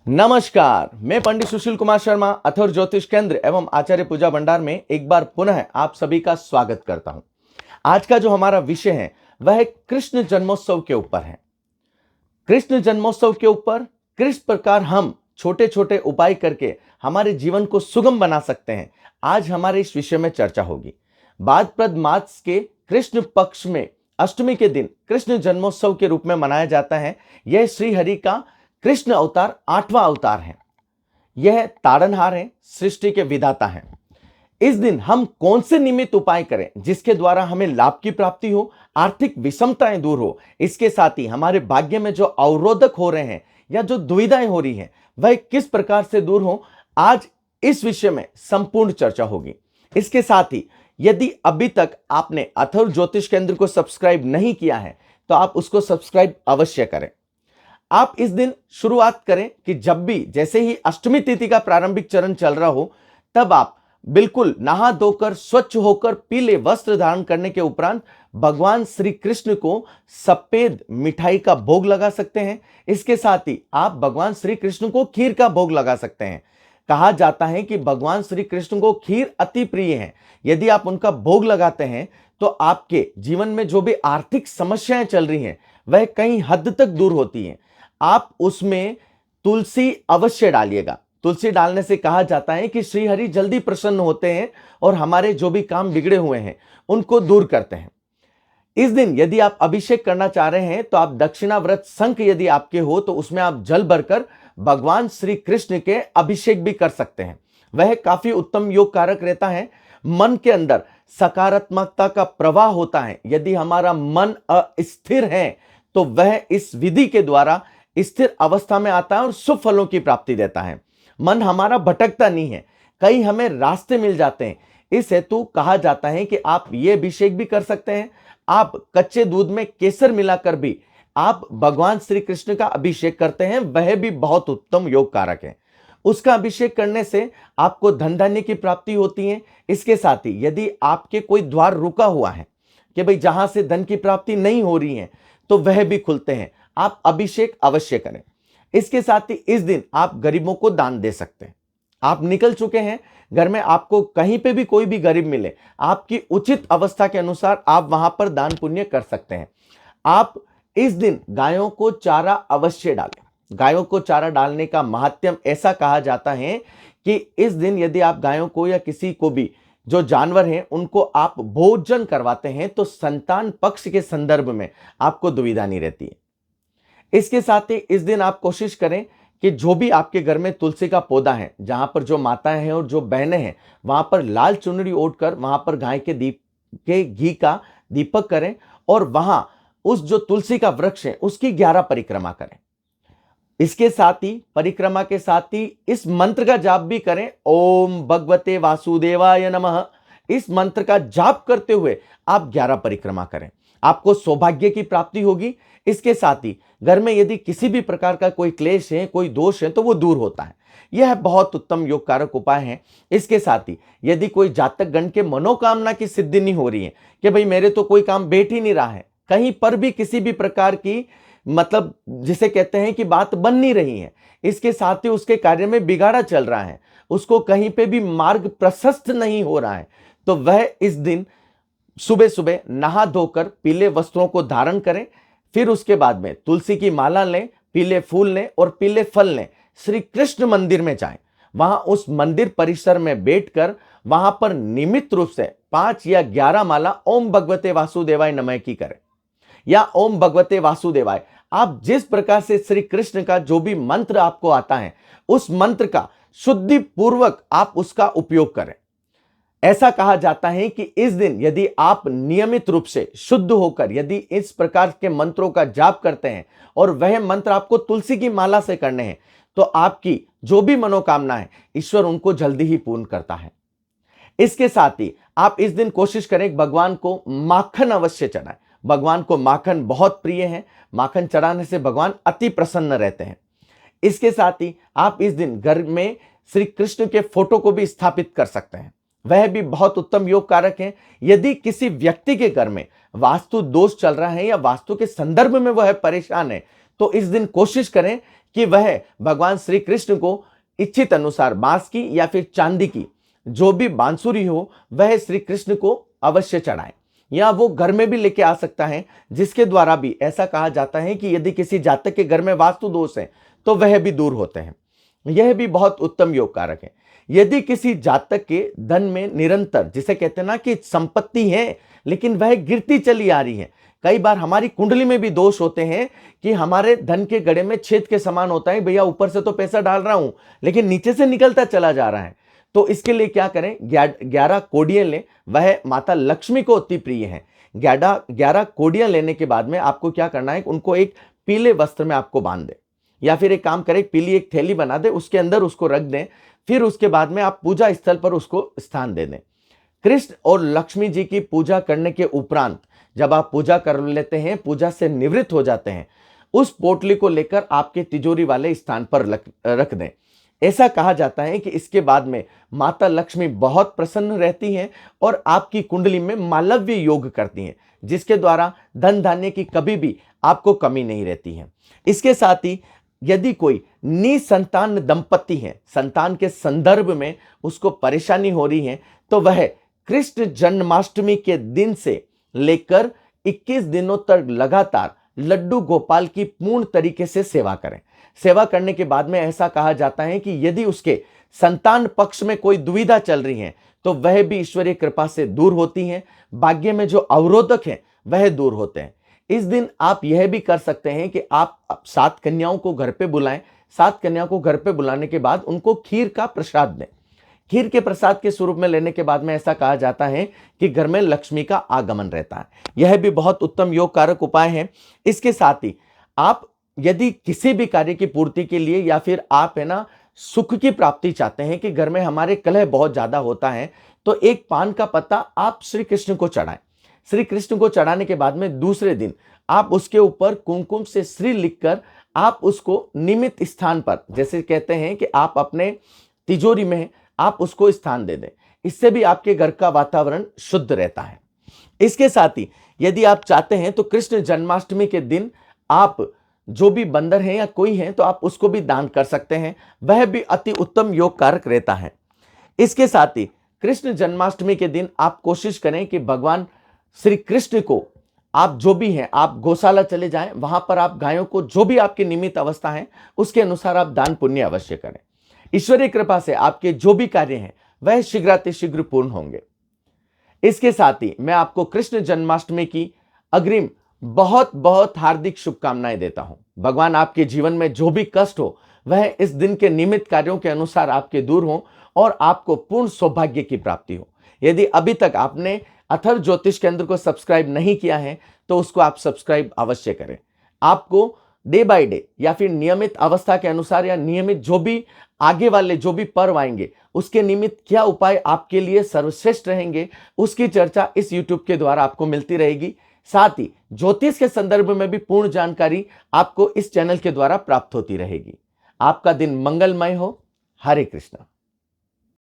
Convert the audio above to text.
नमस्कार, मैं पंडित सुशील कुमार शर्मा अथर्व ज्योतिष केंद्र एवं आचार्य पूजा भंडार में एक बार पुनः आप सभी का स्वागत करता हूं। आज का जो हमारा विषय है वह कृष्ण जन्मोत्सव के ऊपर है। कृष्ण जन्मोत्सव के ऊपर किस प्रकार हम छोटे छोटे उपाय करके हमारे जीवन को सुगम बना सकते हैं, आज हमारे इस विषय में चर्चा होगी। भाद्रपद मास के कृष्ण पक्ष में अष्टमी के दिन कृष्ण जन्मोत्सव के रूप में मनाया जाता है। यह श्री हरि का कृष्ण अवतार 8वां अवतार है। यह ताड़नहार है, सृष्टि के विधाता हैं। इस दिन हम कौन से निमित्त उपाय करें जिसके द्वारा हमें लाभ की प्राप्ति हो, आर्थिक विषमताएं दूर हो, इसके साथ ही हमारे भाग्य में जो अवरोधक हो रहे हैं या जो दुविधाएं हो रही हैं वह किस प्रकार से दूर हो, आज इस विषय में संपूर्ण चर्चा होगी। इसके साथ ही यदि अभी तक आपने अथर्व ज्योतिष केंद्र को सब्सक्राइब नहीं किया है तो आप उसको सब्सक्राइब अवश्य करें। आप इस दिन शुरुआत करें कि जब भी जैसे ही अष्टमी तिथि का प्रारंभिक चरण चल रहा हो तब आप बिल्कुल नहा धोकर स्वच्छ होकर पीले वस्त्र धारण करने के उपरांत भगवान श्री कृष्ण को सफेद मिठाई का भोग लगा सकते हैं। इसके साथ ही आप भगवान श्री कृष्ण को खीर का भोग लगा सकते हैं। कहा जाता है कि भगवान श्री कृष्ण को खीर अति प्रिय है। यदि आप उनका भोग लगाते हैं तो आपके जीवन में जो भी आर्थिक समस्याएं चल रही हैं वह कई हद तक दूर होती हैं। आप उसमें तुलसी अवश्य डालिएगा। तुलसी डालने से कहा जाता है कि श्री हरि जल्दी प्रसन्न होते हैं और हमारे जो भी काम बिगड़े हुए हैं उनको दूर करते हैं। इस दिन यदि आप अभिषेक करना चाह रहे हैं तो आप दक्षिणाव्रत शंख यदि आपके हो तो उसमें आप जल भरकर भगवान श्री कृष्ण के अभिषेक भी कर सकते हैं। वह काफी उत्तम योग कारक रहता है। मन के अंदर सकारात्मकता का प्रवाह होता है। यदि हमारा मन अस्थिर है तो वह इस विधि के द्वारा स्थिर अवस्था में आता है और शुभ फलों की प्राप्ति देता है। मन हमारा भटकता नहीं है, कई हमें रास्ते मिल जाते हैं। इस हेतु कहा जाता है कि आप ये अभिषेक भी कर सकते हैं। आप कच्चे दूध में केसर मिलाकर भी आप भगवान श्री कृष्ण का अभिषेक करते हैं, वह भी बहुत उत्तम योग कारक है। उसका अभिषेक करने से आपको धन धान्य की प्राप्ति होती है। इसके साथ ही यदि आपके कोई द्वार रुका हुआ है कि भाई जहां से धन की प्राप्ति नहीं हो रही है तो वह भी खुलते हैं। आप अभिषेक अवश्य करें। इसके साथ ही इस दिन आप गरीबों को दान दे सकते हैं। आप निकल चुके हैं घर में, आपको कहीं पे भी कोई भी गरीब मिले, आपकी उचित अवस्था के अनुसार आप वहां पर दान पुण्य कर सकते हैं। आप इस दिन गायों को चारा अवश्य डालें। गायों को चारा डालने का महात्म्य ऐसा कहा जाता है कि इस दिन यदि आप गायों को या किसी को भी जो जानवर हैं उनको आप भोजन करवाते हैं तो संतान पक्ष के संदर्भ में आपको दुविधा नहीं रहती है। इसके साथ ही इस दिन आप कोशिश करें कि जो भी आपके घर में तुलसी का पौधा है, जहां पर जो माताएं हैं और जो बहनें हैं, वहां पर लाल चुनरी ओढ़कर वहां पर गाय के घी का दीपक करें और वहां उस जो तुलसी का वृक्ष है उसकी 11 परिक्रमा करें। इसके साथ ही परिक्रमा के साथ ही इस मंत्र का जाप भी करें, ओम भगवते वासुदेवाय नमः। इस मंत्र का जाप करते हुए आप 11 परिक्रमा करें, आपको सौभाग्य की प्राप्ति होगी। इसके साथ ही घर में यदि किसी भी प्रकार का कोई क्लेश है, कोई दोष है तो वो दूर होता है। यह बहुत उत्तम योग कारक उपाय है। इसके साथ ही यदि कोई जातक गण के मनोकामना की सिद्धि नहीं हो रही है कि भाई मेरे तो कोई काम बैठ ही नहीं रहा है, कहीं पर भी किसी भी प्रकार की मतलब जिसे कहते हैं कि बात बन नहीं रही है, इसके साथ ही उसके कार्य में बिगाड़ा चल रहा है, उसको कहीं पे भी मार्ग प्रशस्त नहीं हो रहा है, तो वह इस दिन सुबह सुबह नहा धोकर पीले वस्त्रों को धारण करें। फिर उसके बाद में तुलसी की माला लें, पीले फूल लें और पीले फल लें। श्री कृष्ण मंदिर में जाएं, वहां उस मंदिर परिसर में बैठकर वहां पर नियमित रूप से 5 या 11 माला ओम भगवते वासुदेवाय नमः की करें या ओम भगवते वासुदेवाय। आप जिस प्रकार से श्री कृष्ण का जो भी मंत्र आपको आता है उस मंत्र का शुद्धि पूर्वक आप उसका उपयोग करें। ऐसा कहा जाता है कि इस दिन यदि आप नियमित रूप से शुद्ध होकर यदि इस प्रकार के मंत्रों का जाप करते हैं और वह मंत्र आपको तुलसी की माला से करने हैं तो आपकी जो भी मनोकामना है ईश्वर उनको जल्दी ही पूर्ण करता है। इसके साथ ही आप इस दिन कोशिश करें भगवान को माखन अवश्य चढ़ाएं। भगवान को माखन बहुत प्रिय है। माखन चढ़ाने से भगवान अति प्रसन्न रहते हैं। इसके साथ ही आप इस दिन घर में श्री कृष्ण के फोटो को भी स्थापित कर सकते हैं, वह भी बहुत उत्तम योग कारक है। यदि किसी व्यक्ति के घर में वास्तु दोष चल रहा है या वास्तु के संदर्भ में वह परेशान है तो इस दिन कोशिश करें कि वह भगवान श्री कृष्ण को इच्छित अनुसार बांस की या फिर चांदी की जो भी बांसुरी हो वह श्री कृष्ण को अवश्य चढ़ाएं, या वो घर में भी लेके आ सकता है, जिसके द्वारा भी ऐसा कहा जाता है कि यदि किसी जातक के घर में वास्तु दोष है तो वह भी दूर होते हैं। यह भी बहुत उत्तम योग कारक है। यदि किसी जातक के धन में निरंतर, जिसे कहते हैं ना कि संपत्ति है लेकिन वह गिरती चली आ रही है, कई बार हमारी कुंडली में भी दोष होते हैं कि हमारे धन के गड़े में छेद के समान होता है, भैया ऊपर से तो पैसा डाल रहा हूं लेकिन नीचे से निकलता चला जा रहा है। तो इसके लिए क्या करें, 11 कोड़ियां लें, वह माता लक्ष्मी को अति प्रिय है। 11 कोड़ियां लेने के बाद में आपको क्या करना है, उनको एक पीले वस्त्र में आपको बांध दें, या फिर एक काम करें, पीली एक थैली बना दे, उसके अंदर उसको रख दें। फिर उसके बाद में आप पूजा स्थल पर उसको स्थान दे दें। कृष्ण और लक्ष्मी जी की पूजा करने के उपरांत जब आप पूजा कर लेते हैं, पूजा से निवृत्त हो जाते हैं, उस पोटली को लेकर आपके तिजोरी वाले स्थान पर रख दें। ऐसा कहा जाता है कि इसके बाद में माता लक्ष्मी बहुत प्रसन्न रहती हैं और आपकी कुंडली में मालव्य योग करती हैं, जिसके द्वारा धन धान्य की कभी भी आपको कमी नहीं रहती है। इसके साथ ही यदि कोई निसंतान दंपति है, संतान के संदर्भ में उसको परेशानी हो रही है, तो वह कृष्ण जन्माष्टमी के दिन से लेकर 21 दिनों तक लगातार लड्डू गोपाल की पूर्ण तरीके से सेवा करें। सेवा करने के बाद में ऐसा कहा जाता है कि यदि उसके संतान पक्ष में कोई दुविधा चल रही है तो वह भी ईश्वरीय कृपा से दूर होती है। भाग्य में जो अवरोधक हैं वह दूर होते हैं। इस दिन आप यह भी कर सकते हैं कि आप 7 कन्याओं को घर पे बुलाएं। 7 कन्याओं को घर पे बुलाने के बाद उनको खीर का प्रसाद दें। खीर के प्रसाद के स्वरूप में लेने के बाद में ऐसा कहा जाता है कि घर में लक्ष्मी का आगमन रहता है। यह भी बहुत उत्तम योग कारक उपाय है। इसके साथ ही आप यदि किसी भी कार्य की पूर्ति के लिए या फिर आप है ना सुख की प्राप्ति चाहते हैं कि घर में हमारे कलह बहुत ज्यादा होता है, तो एक पान का पत्ता आप श्री कृष्ण को चढ़ाएं। श्री कृष्ण को चढ़ाने के बाद में दूसरे दिन आप उसके ऊपर कुमकुम से श्री लिखकर आप उसको निमित स्थान पर, जैसे कहते हैं कि आप अपने तिजोरी में आप उसको स्थान दे दें। इससे भी आपके घर का वातावरण शुद्ध रहता है। इसके साथ ही यदि आप चाहते हैं तो कृष्ण जन्माष्टमी के दिन आप जो भी बंदर हैं या कोई है तो आप उसको भी दान कर सकते हैं, वह भी अति उत्तम योग कारक रहता है। इसके साथ ही कृष्ण जन्माष्टमी के दिन आप कोशिश करें कि भगवान श्री कृष्ण को आप जो भी हैं, आप गौशाला चले जाएं, वहां पर आप गायों को जो भी आपकी निमित्त अवस्था है उसके अनुसार आप दान पुण्य अवश्य करें। ईश्वरीय कृपा से आपके जो भी कार्य हैं वह शीघ्रातिशीघ्र पूर्ण होंगे। इसके साथ ही मैं आपको कृष्ण जन्माष्टमी की अग्रिम बहुत बहुत हार्दिक शुभकामनाएं देता हूं। भगवान आपके जीवन में जो भी कष्ट हो वह इस दिन के निमित्त कार्यों के अनुसार आपके दूर हो और आपको पूर्ण सौभाग्य की प्राप्ति हो। यदि अभी तक आपने अथर्व ज्योतिष केंद्र को सब्सक्राइब नहीं किया है तो उसको आप सब्सक्राइब अवश्य करें। आपको डे बाय डे या फिर नियमित अवस्था के अनुसार या नियमित जो भी आगे वाले जो भी पर्व आएंगे उसके निमित्त क्या उपाय आपके लिए सर्वश्रेष्ठ रहेंगे उसकी चर्चा इस YouTube के द्वारा आपको मिलती रहेगी। साथ ही ज्योतिष के संदर्भ में भी पूर्ण जानकारी आपको इस चैनल के द्वारा प्राप्त होती रहेगी। आपका दिन मंगलमय हो। हरे कृष्णा।